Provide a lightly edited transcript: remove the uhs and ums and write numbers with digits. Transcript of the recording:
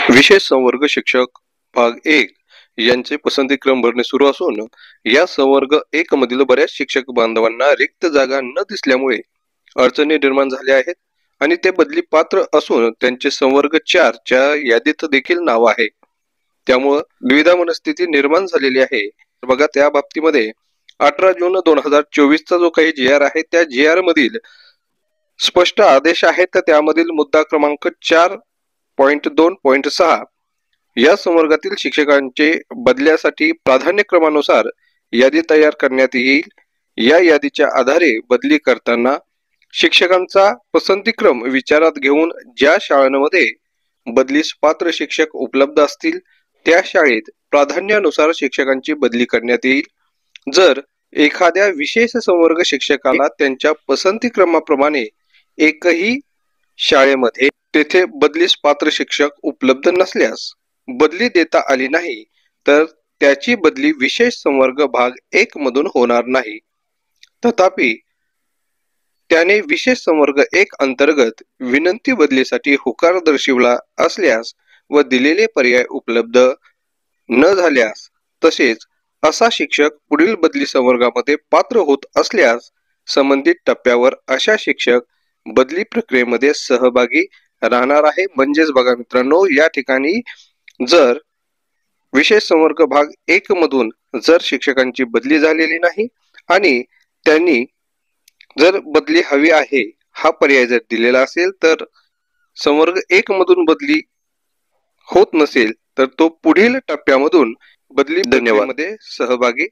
विशेष संवर्ग शिक्षक भाग 1 यांचे पसंतीक्रम भरणे सुरू असून या संवर्ग 1 मधील बऱ्याच शिक्षक बांधवांना रिक्त जागा न दिसल्यामुळे अडचणी निर्माण झाल्या आहेत आणि ते बदली पात्र असून त्यांचे संवर्ग 4 च्या यादीत देखील नाव आहे। त्यामुळे द्विधा मनस्थिती निर्माण झालेली आहे। बघा, त्या बाबतीमध्ये 18 जून 2024 चा जो काही GR आहे त्या GR मधील स्पष्ट आदेश आहेत। तर त्यामधील मुद्दा क्रमांक 4.2.6 या संवर्गातील शिक्षकांचे बदल्यासाठी प्राधान्यक्रमानुसार यादी तयार करण्यात येईल। या यादीच्या आधारे बदली करताना शिक्षकांचा पसंतीक्रम विचारात घेऊन ज्या शाळांमध्ये बदलीस पात्र शिक्षक उपलब्ध असतील त्या शाळेत प्राधान्यानुसार शिक्षकांची बदली करण्यात येईल। जर एखाद्या विशेष संवर्ग शिक्षकाला त्यांच्या पसंतीक्रमाप्रमाणे एकही शाळेमध्ये तेथे बदलीस पात्र शिक्षक उपलब्ध नसल्यास बदली देता आली नाही तर त्याची बदली विशेष संवर्ग भाग 1 मधून होणार नाही। तथापि त्याने विशेष संवर्ग 1 अंतर्गत विनंती बदलीसाठी होकार दर्शविला असल्यास व दिलेले पर्याय उपलब्ध न झाल्यास तसेच असा शिक्षक पुढील बदली संवर्गामध्ये पात्र होत असल्यास संबंधित टप्प्यावर अशा शिक्षक बदली प्रक्रियेमध्ये सहभागी राहणार आहे। म्हणजेच बघा मित्रांनो, या ठिकाणी जर विशेष संवर्ग भाग 1 मधून जर शिक्षकांची बदली झालेली नाही आणि त्यांनी जर बदली हवी आहे हा पर्याय जर दिलेला असेल तर संवर्ग 1 मधून बदली होत नसेल तर तो पुढील टप्प्यामधून बदली प्रक्रियेमध्ये सहभागी